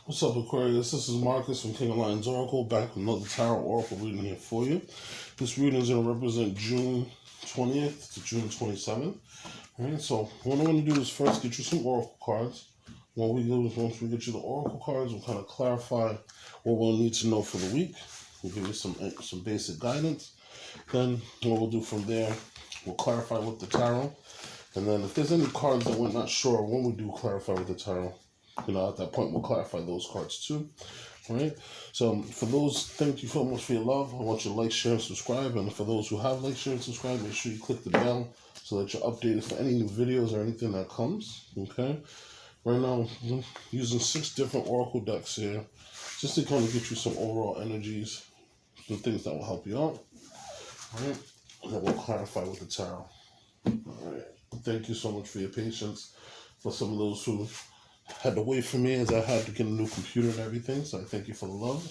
What's up, Aquarius? This is Marcus from King of Lions Oracle, back with another Tarot Oracle reading here for you. This reading is going to represent June 20th to June 27th. Alright, so what I'm going to do is first get you some Oracle cards. What we do is once we get you the Oracle cards, we'll kind of clarify what we'll need to know for the week. We'll give you some basic guidance. Then what we'll do from there, we'll clarify with the Tarot. And then if there's any cards that we're not sure when we do clarify with the Tarot, at that point, we'll clarify those cards too. All right. So for those, thank you so much for your love. I want you to like, share, and subscribe. And for those who have liked, share, and subscribed, make sure you click the bell so that you're updated for any new videos or anything that comes. Okay. Right now, I'm using 6 different Oracle decks here, just to kind of get you some overall energies, some things that will help you out. All right. And then we'll clarify with the Tarot. All right. Thank you so much for your patience. For some of those who had to wait for me as I had to get a new computer and everything, so I thank you for the love.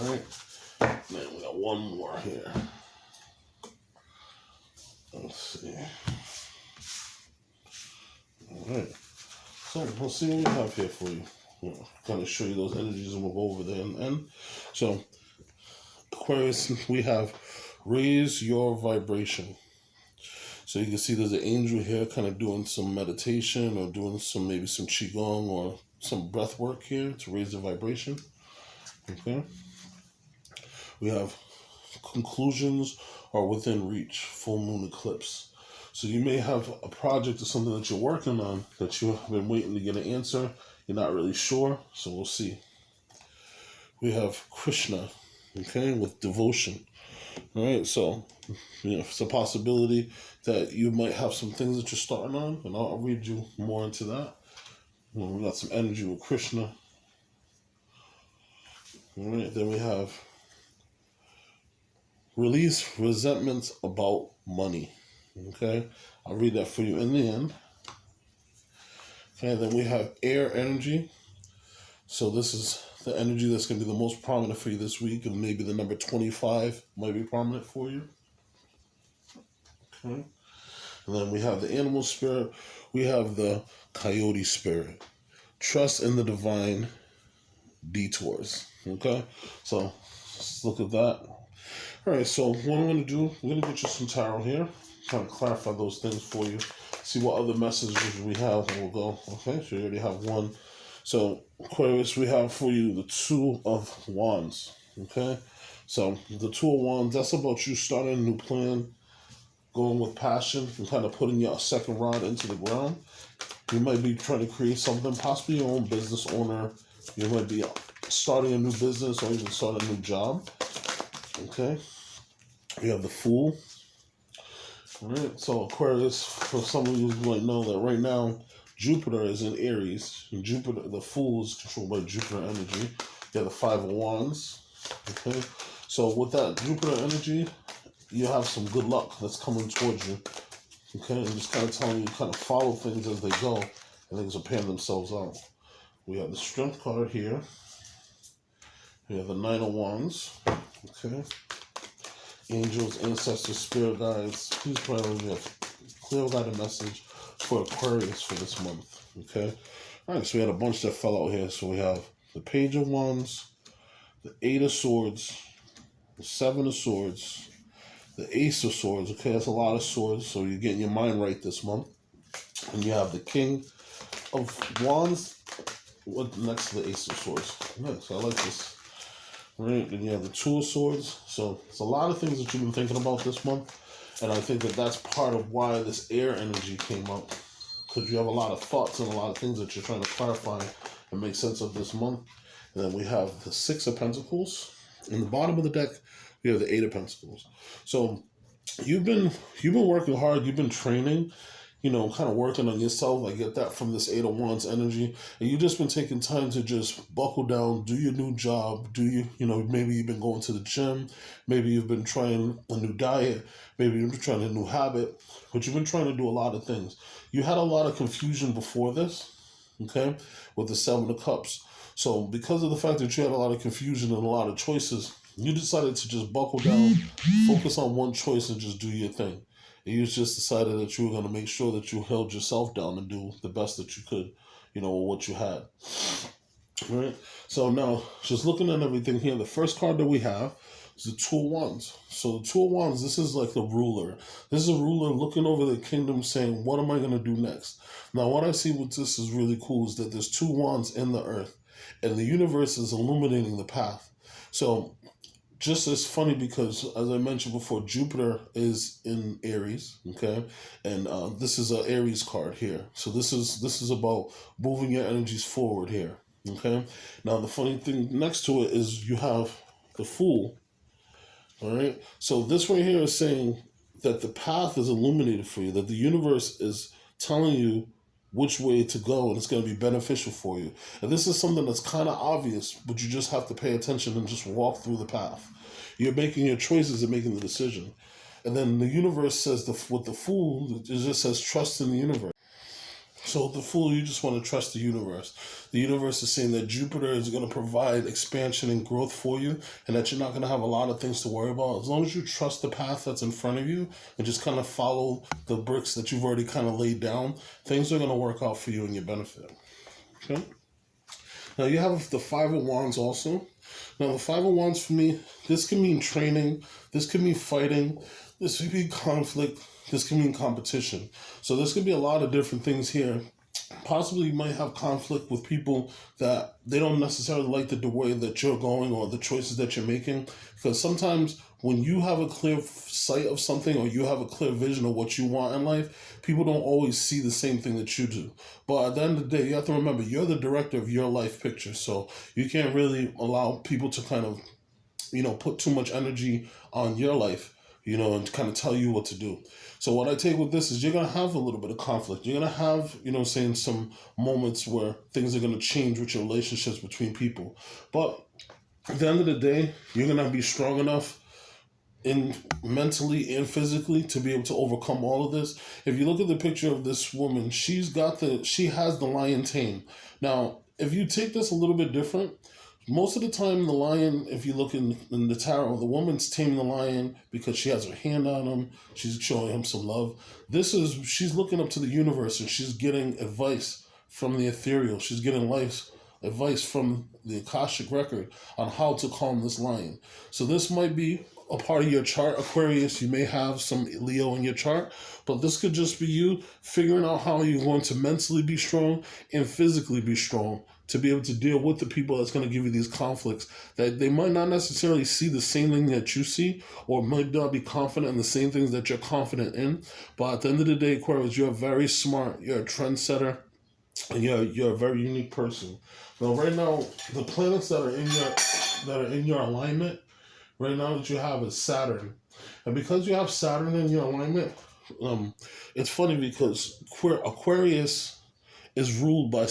Alright, then we got one more here. Let's see. Alright, so we'll see what we have here for you. We'll kind of show you those energies and we'll go over there in the end. So, Aquarius, we have raise your vibration. So you can see there's an angel here kind of doing some meditation or doing maybe some qigong or some breath work here to raise the vibration. Okay. We have conclusions are within reach, full moon eclipse. So you may have a project or something that you're working on that you've been waiting to get an answer. You're not really sure, so we'll see. We have Krishna, okay, with devotion. All right, so it's a possibility that you might have some things that you're starting on, and I'll read you more into that. We got some energy with Krishna. All right, then we have release resentments about money. Okay, I'll read that for you in the end. Okay, then we have air energy. So this is the energy that's going to be the most prominent for you this week, and maybe the number 25 might be prominent for you. Okay. And then we have the animal spirit. We have the Coyote spirit. Trust in the divine detours. Okay. So let's look at that. All right. So what I'm going to do, we're going to get you some tarot here. Trying to clarify those things for you. See what other messages we have, and we'll go. Okay. So you already have one. So, Aquarius, we have for you the 2 of Wands, okay? So, the 2 of Wands, that's about you starting a new plan, going with passion, and kind of putting your second rod into the ground. You might be trying to create something, possibly your own business owner. You might be starting a new business or even starting a new job, okay? We have the Fool. All right, so Aquarius, for some of you who might know that right now, Jupiter is in Aries, and Jupiter, the Fool, is controlled by Jupiter energy. You have the 5 of Wands. Okay, so with that Jupiter energy, you have some good luck that's coming towards you. Okay, and just kind of telling you, kind of follow things as they go, and things will pan themselves out. We have the Strength card here. We have the 9 of Wands. Okay, angels, ancestors, spirit guides. Please pray with me a clear guided message for Aquarius for this month. Okay. All right. So we had a bunch that fell out here. So we have the Page of Wands, the 8 of Swords, the 7 of Swords, the Ace of Swords. Okay, that's a lot of swords. So you're getting your mind right this month. And you have the King of Wands next to the Ace of Swords. Yeah, so I like this. All right. Then you have the 2 of Swords. So it's a lot of things that you've been thinking about this month. And I think that that's part of why this air energy came up. Because you have a lot of thoughts and a lot of things that you're trying to clarify and make sense of this month. And then we have the 6 of Pentacles. In the bottom of the deck, we have the 8 of Pentacles. So you've been working hard. You've been training, kind of working on yourself. I get that from this 8 of Wands energy. And you've just been taking time to just buckle down, do your new job. Maybe you've been going to the gym. Maybe you've been trying a new diet. Maybe you've been trying a new habit. But you've been trying to do a lot of things. You had a lot of confusion before this, okay, with the 7 of Cups. So because of the fact that you had a lot of confusion and a lot of choices, you decided to just buckle down, focus on one choice, and just do your thing. And you just decided that you were going to make sure that you held yourself down and do the best that you could, with what you had. Right? So now, just looking at everything here, the first card that we have is the Two of Wands. So the Two of Wands, this is like the ruler. This is a ruler looking over the kingdom saying, what am I going to do next? Now, what I see with this is really cool is that there's two wands in the earth, and the universe is illuminating the path. So just as funny because, as I mentioned before, Jupiter is in Aries, okay, and this is an Aries card here. So this is about moving your energies forward here, okay. Now the funny thing next to it is you have the Fool, all right. So this right here is saying that the path is illuminated for you, that the universe is telling you which way to go, and it's going to be beneficial for you. And this is something that's kind of obvious, but you just have to pay attention and just walk through the path. You're making your choices and making the decision. And then the universe says, with the Fool, it just says trust in the universe. So with the Fool, you just want to trust the universe. The universe is saying that Jupiter is going to provide expansion and growth for you, and that you're not going to have a lot of things to worry about. As long as you trust the path that's in front of you and just kind of follow the bricks that you've already kind of laid down, things are going to work out for you in your benefit. Okay? Now you have the Five of Wands also. Now the Five of Wands for me, this can mean training, this can mean fighting, this could be conflict, this can mean competition. So there's going to be a lot of different things here. Possibly you might have conflict with people that they don't necessarily like the way that you're going or the choices that you're making. Because sometimes when you have a clear sight of something or you have a clear vision of what you want in life, people don't always see the same thing that you do. But at the end of the day, you have to remember, you're the director of your life picture. So you can't really allow people to kind of, put too much energy on your life, and kind of tell you what to do. So what I take with this is you're going to have a little bit of conflict. You're going to have, some moments where things are going to change with your relationships between people. But at the end of the day, you're going to be strong enough mentally and physically to be able to overcome all of this. If you look at the picture of this woman, she has the lion tame. Now, if you take this a little bit different, most of the time, the lion, if you look in the tarot, the woman's taming the lion because she has her hand on him. She's showing him some love. She's looking up to the universe and she's getting advice from the ethereal. She's getting advice from the Akashic record on how to calm this lion. So this might be a part of your chart, Aquarius. You may have some Leo in your chart, but this could just be you figuring out how you're going to mentally be strong and physically be strong to be able to deal with the people that's going to give you these conflicts that they might not necessarily see the same thing that you see or might not be confident in the same things that you're confident in. But at the end of the day, Aquarius, you're very smart. You're a trendsetter. And you're a very unique person. Now, right now, the planets that are in your alignment right now that you have is Saturn. And because you have Saturn in your alignment, it's funny because Aquarius is ruled by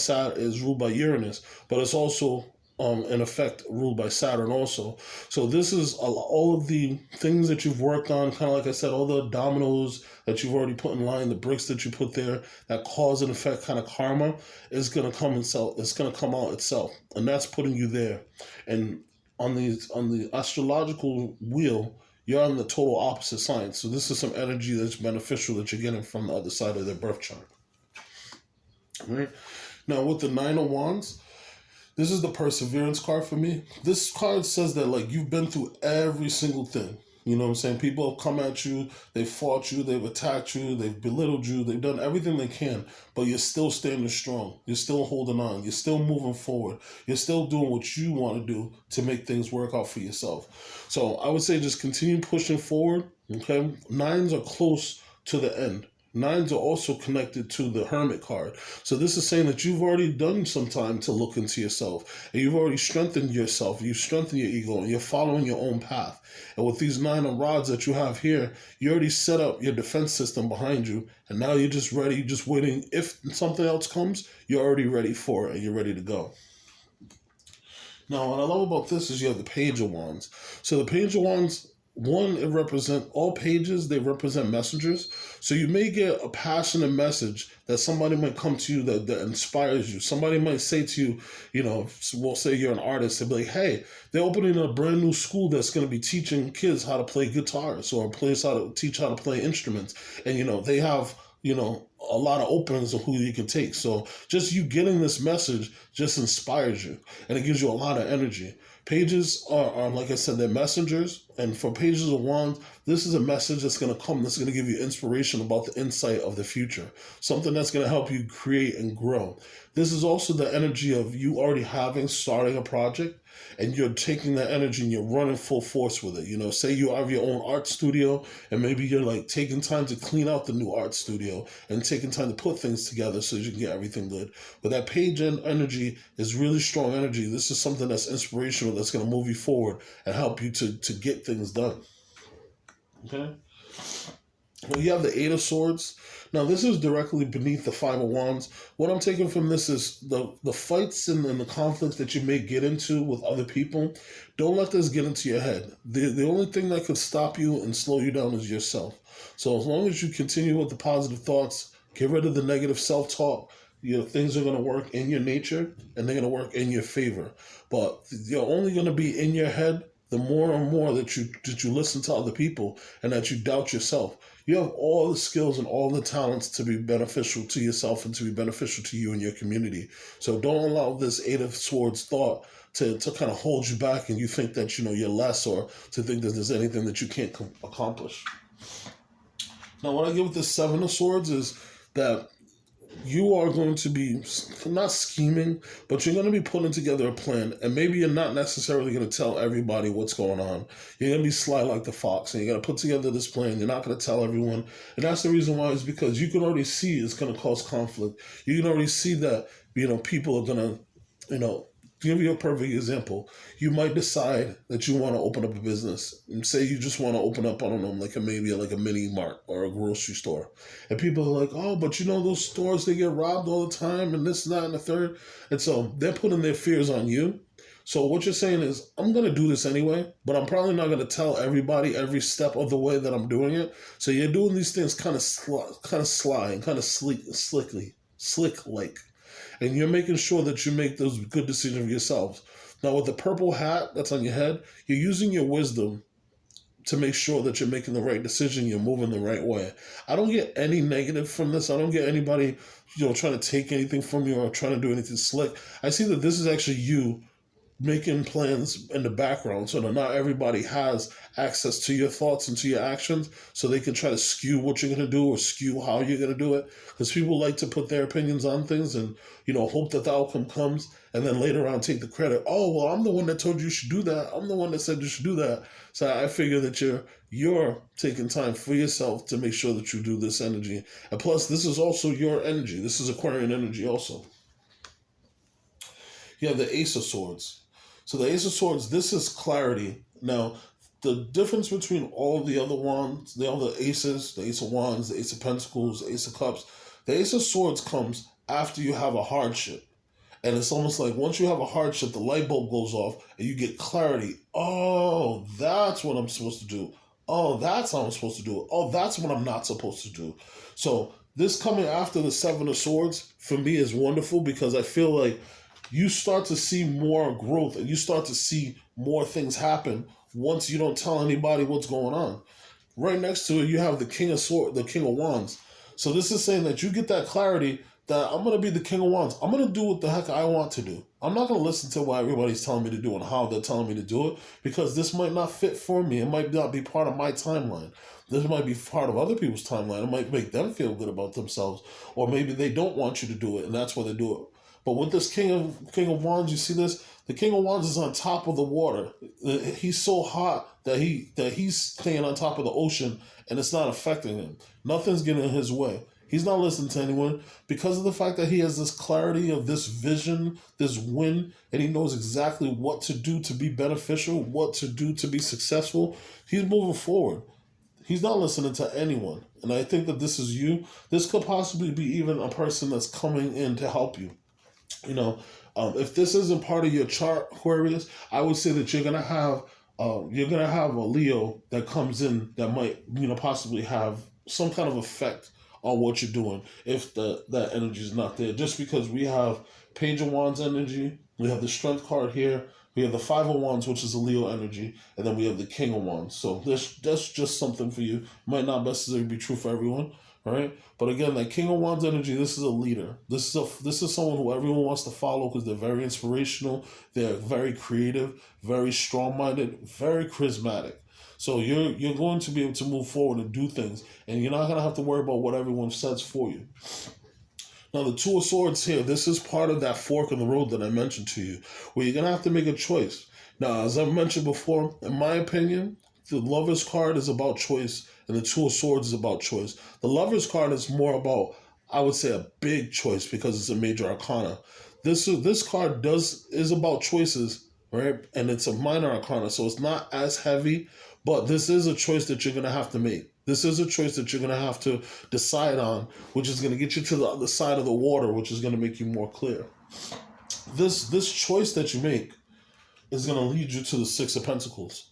Uranus, but it's also in effect ruled by Saturn also. So this is all of the things that you've worked on, kind of like I said, all the dominoes that you've already put in line, the bricks that you put there, that cause and effect kind of karma is gonna come itself. It's gonna come out itself, and that's putting you there. And on the astrological wheel, you're on the total opposite sign. So this is some energy that's beneficial that you're getting from the other side of their birth chart. Right? Now with the Nine of Wands, this is the perseverance card for me. This card says that like you've been through every single thing. You know what I'm saying? People have come at you, they've fought you, they've attacked you, they've belittled you, they've done everything they can, but you're still standing strong. You're still holding on. You're still moving forward. You're still doing what you want to do to make things work out for yourself. So I would say just continue pushing forward. Okay? Nines are close to the end. Nines are also connected to the Hermit card. So this is saying that you've already done some time to look into yourself. And you've already strengthened yourself. You've strengthened your ego. And you're following your own path. And with these 9 of rods that you have here, you already set up your defense system behind you. And now you're just ready, you're just waiting. If something else comes, you're already ready for it. And you're ready to go. Now, what I love about this is you have the Page of Wands. So the Page of Wands, one, it represents all pages, they represent messengers. So you may get a passionate message that somebody might come to you that inspires you. Somebody might say to you, we'll say you're an artist, they'll be like, hey, they're opening a brand new school that's going to be teaching kids how to play guitars or a place how to teach how to play instruments. And, they have, a lot of openings of who you can take. So just you getting this message just inspires you, and it gives you a lot of energy. Pages are like I said, they're messengers, and for Pages of Wands, this is a message that's going to come, that's going to give you inspiration about the insight of the future, something that's going to help you create and grow. This is also the energy of you already starting a project, and you're taking that energy and you're running full force with it. You know, say you have your own art studio, and maybe you're like taking time to clean out the new art studio and taking time to put things together so you can get everything good. But that page energy is really strong energy. This is something that's inspirational, that's going to move you forward and help you to get things done. Okay? Well, you have the Eight of Swords. Now, this is directly beneath the Five of Wands. What I'm taking from this is the fights and the conflicts that you may get into with other people. Don't let this get into your head. The only thing that could stop you and slow you down is yourself. So as long as you continue with the positive thoughts, get rid of the negative self-talk, things are going to work in your nature, and they're going to work in your favor. But you're only going to be in your head the more and more that you listen to other people and that you doubt yourself. You have all the skills and all the talents to be beneficial to yourself and to be beneficial to you and your community. So don't allow this Eight of Swords thought to kind of hold you back, and you think that you're less, or to think that there's anything that you can't accomplish. Now, what I get with the Seven of Swords is that you are going to be not scheming, but you're going to be putting together a plan, and maybe you're not necessarily going to tell everybody what's going on. You're going to be sly like the fox, and you're going to put together this plan. You're not going to tell everyone, and that's the reason why, is because you can already see it's going to cause conflict. You can already see that people are going to, to give you a perfect example, you might decide that you want to open up a business. And say you just want to open up, I don't know, like a mini mart or a grocery store. And people are like, oh, but those stores, they get robbed all the time, and this, that, and the third. And so they're putting their fears on you. So what you're saying is, I'm going to do this anyway, but I'm probably not going to tell everybody every step of the way that I'm doing it. So you're doing these things kind of sly and kind of slick-like. And you're making sure that you make those good decisions for yourselves. Now, with the purple hat that's on your head, you're using your wisdom to make sure that you're making the right decision, you're moving the right way. I don't get any negative from this. I don't get anybody, trying to take anything from you or trying to do anything slick. I see that this is actually you making plans in the background so that not everybody has access to your thoughts and to your actions, so they can try to skew what you're going to do or skew how you're going to do it. Because people like to put their opinions on things and, hope that the outcome comes, and then later on take the credit. Oh, well, I'm the one that told you should do that. I'm the one that said you should do that. So I figure that you're taking time for yourself to make sure that you do this energy. And plus, this is also your energy. This is Aquarian energy also. You have the Ace of Swords. So the Ace of Swords, this is clarity. Now, the difference between all the other wands, the other aces, the Ace of Wands, the Ace of Pentacles, the Ace of Cups, the Ace of Swords comes after you have a hardship. And it's almost like once you have a hardship, the light bulb goes off and you get clarity. Oh, that's what I'm supposed to do. Oh, that's how I'm supposed to do it. Oh, that's what I'm not supposed to do. So this coming after the Seven of Swords, for me, is wonderful, because I feel like you start to see more growth and you start to see more things happen once you don't tell anybody what's going on. Right next to it, you have the King of Wands. So this is saying that you get that clarity that I'm going to be the King of Wands. I'm going to do what the heck I want to do. I'm not going to listen to what everybody's telling me to do and how they're telling me to do it, because this might not fit for me. It might not be part of my timeline. This might be part of other people's timeline. It might make them feel good about themselves, or maybe they don't want you to do it, and that's why they do it. But with this King of Wands, you see this? The King of Wands is on top of the water. He's so hot that he's staying on top of the ocean, and it's not affecting him. Nothing's getting in his way. He's not listening to anyone because of the fact that he has this clarity of this vision, this win, and he knows exactly what to do to be beneficial, what to do to be successful. He's moving forward. He's not listening to anyone. And I think that this is you. This could possibly be even a person that's coming in to help you. If this isn't part of your chart, Aquarius, I would say that you're gonna have a Leo that comes in that might possibly have some kind of effect on what you're doing if that energy is not there. Just because we have Page of Wands energy, we have the Strength card here, we have the Five of Wands, which is a Leo energy, and then we have the King of Wands. So that's just something for you. Might not necessarily be true for everyone. All right, but again, like King of Wands energy, this is a leader. This is someone who everyone wants to follow because they're very inspirational. They're very creative, very strong minded, very charismatic. So you're going to be able to move forward and do things, and you're not gonna have to worry about what everyone says for you. Now, the Two of Swords here, this is part of that fork in the road that I mentioned to you, where you're going to have to make a choice. Now, as I've mentioned before, in my opinion, the Lover's card is about choice, and the Two of Swords is about choice. The Lover's card is more about, I would say, a big choice because it's a major arcana. This card is about choices, right? And it's a minor arcana, so it's not as heavy, but this is a choice that you're going to have to make. This is a choice that you're going to have to decide on, which is going to get you to the other side of the water, which is going to make you more clear. This choice that you make is going to lead you to the Six of Pentacles.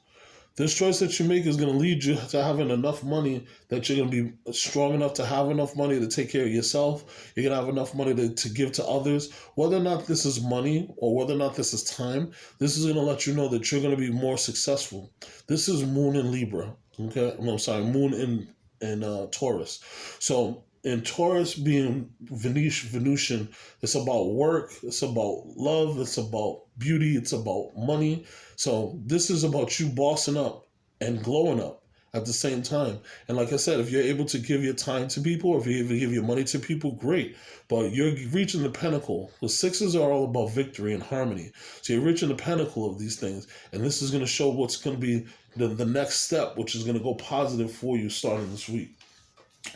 This choice that you make is going to lead you to having enough money that you're going to be strong enough to have enough money to take care of yourself. You're going to have enough money to give to others. Whether or not this is money or whether or not this is time, this is going to let you know that you're going to be more successful. This is Moon in Libra. Okay, I'm sorry, Moon in Taurus. So in Taurus being Venusian, it's about work, it's about love, it's about beauty, it's about money. So this is about you bossing up and glowing up at the same time. And like I said, if you're able to give your time to people, or if you even give your money to people, great. But you're reaching the pinnacle. The sixes are all about victory and harmony. So you're reaching the pinnacle of these things. And this is going to show what's going to be the next step, which is going to go positive for you starting this week.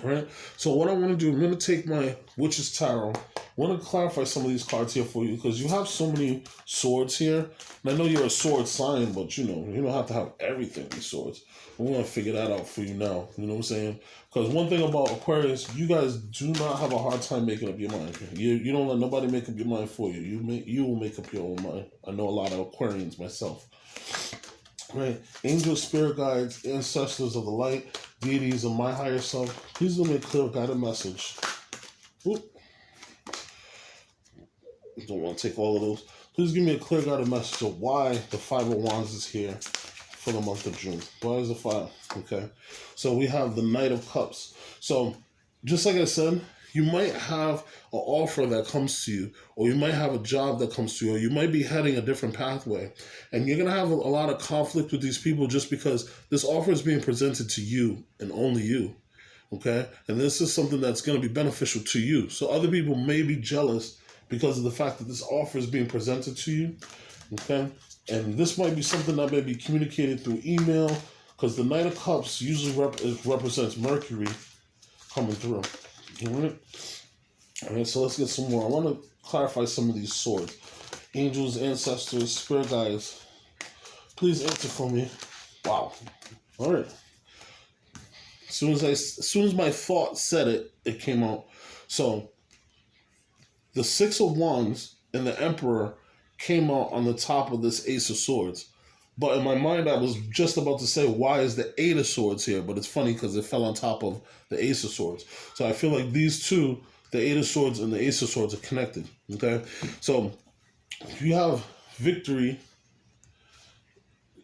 All right. So what I want to do, I'm going to take my Witch's Tarot. I want to clarify some of these cards here for you because you have so many swords here. And I know you're a sword sign, but you don't have to have everything these swords. We're going to figure that out for you now. You know what I'm saying? Because one thing about Aquarius, you guys do not have a hard time making up your mind. You don't let nobody make up your mind for you. You will make up your own mind. I know a lot of Aquarians myself. Right? Angels, spirit guides, ancestors of the light, deities of my higher self, please give me a clear guided message. Oop. Don't want to take all of those. Please give me a clear guided message of why the Five of Wands is here for the month of June. Why is the five? Okay. So we have the Knight of Cups. So just like I said, you might have an offer that comes to you, or you might have a job that comes to you, or you might be heading a different pathway. And you're going to have a lot of conflict with these people just because this offer is being presented to you and only you. Okay? And this is something that's going to be beneficial to you. So other people may be jealous because of the fact that this offer is being presented to you. Okay? And this might be something that may be communicated through email, because the Knight of Cups usually represents Mercury coming through. All right, so let's get some more. I want to clarify some of these swords. Angels, ancestors, spirit guides, please answer for me. Wow. All right. As soon as my thought said it, it came out. So the Six of Wands and the Emperor came out on the top of this Ace of Swords. But in my mind, I was just about to say, why is the Eight of Swords here? But it's funny because it fell on top of the Ace of Swords. So I feel like these two, the Eight of Swords and the Ace of Swords, are connected. Okay? So you have victory.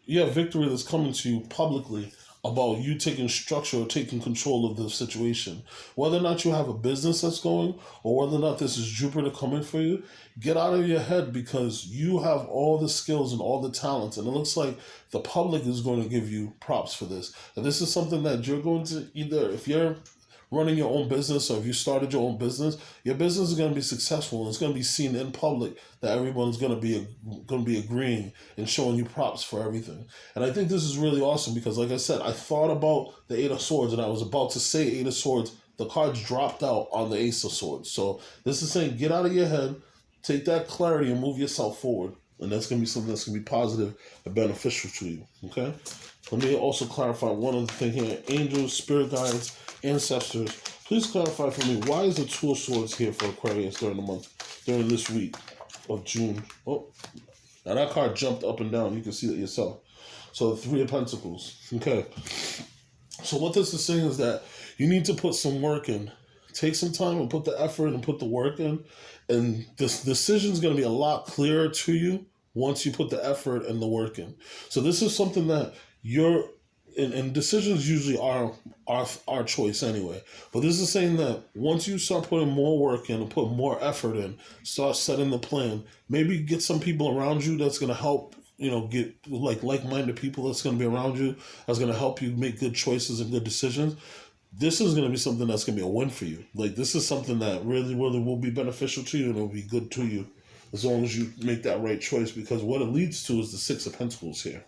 You have victory that's coming to you publicly about you taking structure or taking control of the situation. Whether or not you have a business that's going, or whether or not this is Jupiter coming for you, get out of your head, because you have all the skills and all the talents, and it looks like the public is going to give you props for this. And this is something that you're going to, either if you're running your own business, or if you started your own business, your business is going to be successful, and it's going to be seen in public that everyone's going to be agreeing and showing you props for everything. And I think this is really awesome because, like I said, I thought about the Eight of Swords, and I was about to say Eight of Swords. The cards dropped out on the Ace of Swords. So this is saying, get out of your head, take that clarity, and move yourself forward. And that's going to be something that's going to be positive and beneficial to you. Okay? Let me also clarify one other thing here. Angels, spirit guides, ancestors, please clarify for me, why is the Two of Swords here for Aquarius during this week of June? Oh, now that card jumped up and down. You can see that yourself. So the Three of Pentacles. Okay. So what this is saying is that you need to put some work in. Take some time and put the effort and put the work in. And this decision is going to be a lot clearer to you once you put the effort and the work in. So this is something that you're and decisions usually are our choice anyway. But this is saying that once you start putting more work in and put more effort in, start setting the plan, maybe get some people around you that's gonna help, get like-minded people that's gonna be around you, that's gonna help you make good choices and good decisions. This is gonna be something that's gonna be a win for you. Like, this is something that really, really will be beneficial to you and it'll be good to you as long as you make that right choice, because what it leads to is the Six of Pentacles here.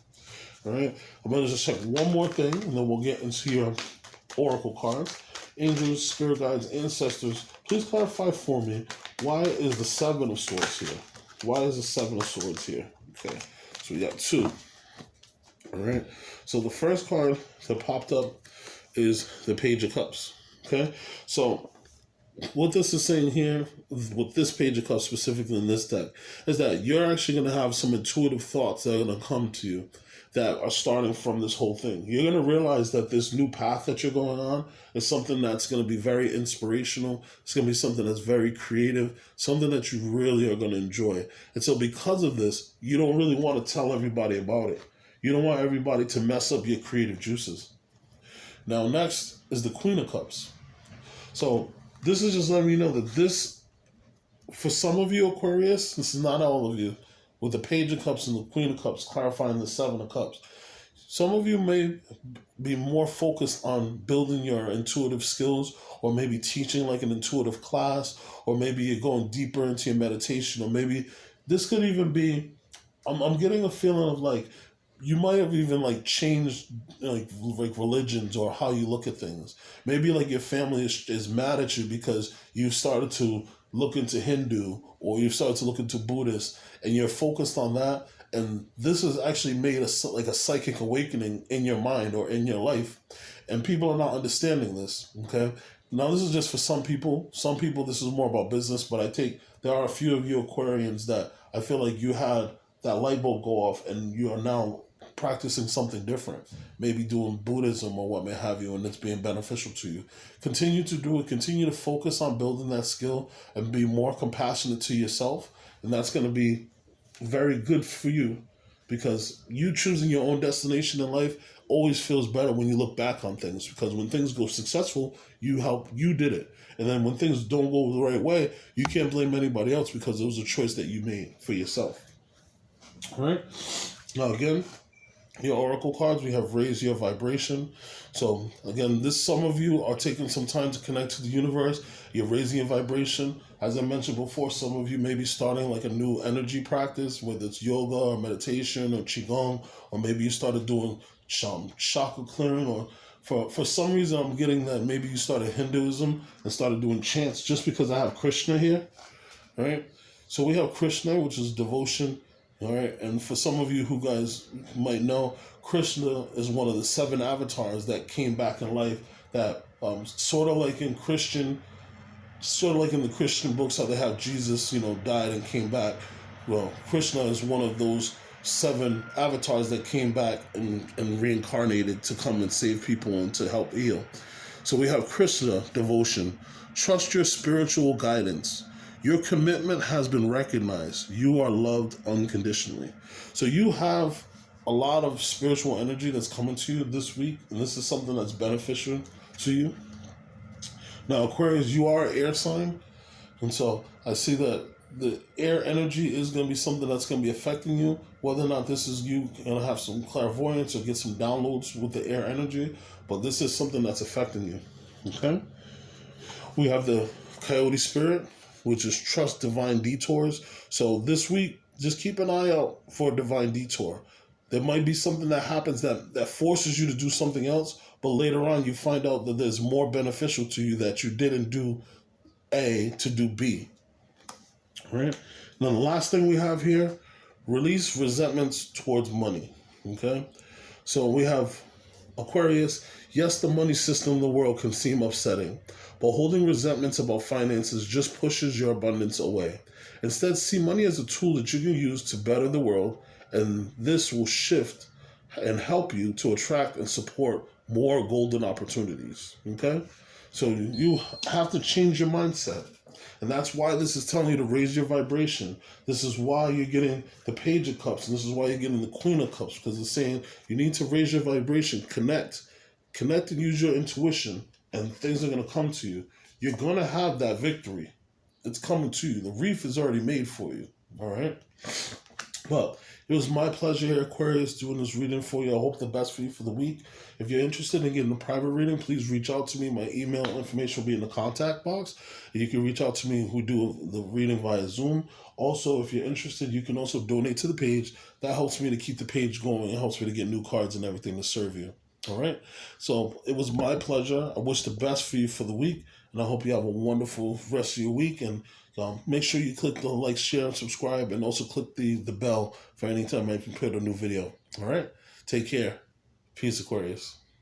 All right, I'm going to just check one more thing, and then we'll get into your oracle cards. Angels, spirit guides, ancestors, please clarify for me, why is the Seven of Swords here? Why is the Seven of Swords here? Okay, so we got two. All right, so the first card that popped up is the Page of Cups. Okay, so what this is saying here, with this Page of Cups specifically in this deck, is that you're actually going to have some intuitive thoughts that are going to come to you that are starting from this whole thing. You're going to realize that this new path that you're going on is something that's going to be very inspirational. It's going to be something that's very creative, something that you really are going to enjoy. And so because of this, you don't really want to tell everybody about it. You don't want everybody to mess up your creative juices. Now, next is the Queen of Cups. So this is just letting you know that this, for some of you Aquarius, this is not all of you, with the Page of Cups and the Queen of Cups clarifying the Seven of Cups. Some of you may be more focused on building your intuitive skills, or maybe teaching like an intuitive class, or maybe you're going deeper into your meditation, or maybe this could even be, I'm getting a feeling of like, you might have even like changed like religions or how you look at things. Maybe like your family is mad at you because you've started to look into Hindu, or you've started to look into Buddhist, and you're focused on that. And this has actually made a psychic awakening in your mind or in your life. And people are not understanding this, okay? Now, this is just for some people. Some people, this is more about business, but there are a few of you Aquarians that I feel like you had that light bulb go off and you are now practicing something different, maybe doing Buddhism or what may have you, and it's being beneficial to you. Continue to do it. Continue to focus on building that skill and be more compassionate to yourself, and that's going to be very good for you, because you choosing your own destination in life always feels better when you look back on things, because when things go successful, you did it. And then when things don't go the right way, you can't blame anybody else, because it was a choice that you made for yourself. All right? Now, again, your oracle cards, we have raise your vibration. So again, some of you are taking some time to connect to the universe. You're raising your vibration. As I mentioned before, some of you may be starting like a new energy practice, whether it's yoga or meditation or qigong, or maybe you started doing chakra clearing, or for some reason I'm getting that maybe you started Hinduism and started doing chants, just because I have Krishna here. All right, so we have Krishna, which is devotion. All right, and for some of you who guys might know, Krishna is one of the 7 avatars that came back in life. That sort of like in the Christian books, how they have Jesus, died and came back. Well, Krishna is one of those 7 avatars that came back and reincarnated to come and save people and to help heal. So we have Krishna, devotion. Trust your spiritual guidance. Your commitment has been recognized. You are loved unconditionally. So you have a lot of spiritual energy that's coming to you this week, and this is something that's beneficial to you. Now, Aquarius, you are an air sign, and so I see that the air energy is going to be something that's going to be affecting you. Whether or not this is you going to have some clairvoyance or get some downloads with the air energy, but this is something that's affecting you. Okay? We have the Coyote spirit, which is trust divine detours. So this week, just keep an eye out for a divine detour. There might be something that happens that forces you to do something else, but later on you find out that there's more beneficial to you, that you didn't do A to do B. All right? Now, the last thing we have here, release resentments towards money. Okay? So we have Aquarius. Yes, the money system of the world can seem upsetting, but holding resentments about finances just pushes your abundance away. Instead, see money as a tool that you can use to better the world, and this will shift and help you to attract and support more golden opportunities. Okay? So you have to change your mindset. And that's why this is telling you to raise your vibration. This is why you're getting the Page of Cups, and this is why you're getting the Queen of Cups, because it's saying you need to raise your vibration, connect and use your intuition, and things are going to come to you. You're going to have that victory. It's coming to you. The reef is already made for you. All right? Well, it was my pleasure here, Aquarius, doing this reading for you. I hope the best for you for the week. If you're interested in getting a private reading, please reach out to me. My email information will be in the contact box. You can reach out to me who do the reading via Zoom. Also, if you're interested, you can also donate to the page. That helps me to keep the page going. It helps me to get new cards and everything to serve you. All right? So it was my pleasure. I wish the best for you for the week. And I hope you have a wonderful rest of your week. And make sure you click the like, share, and subscribe. And also click the bell for any time I prepare a new video. All right? Take care. Peace, Aquarius.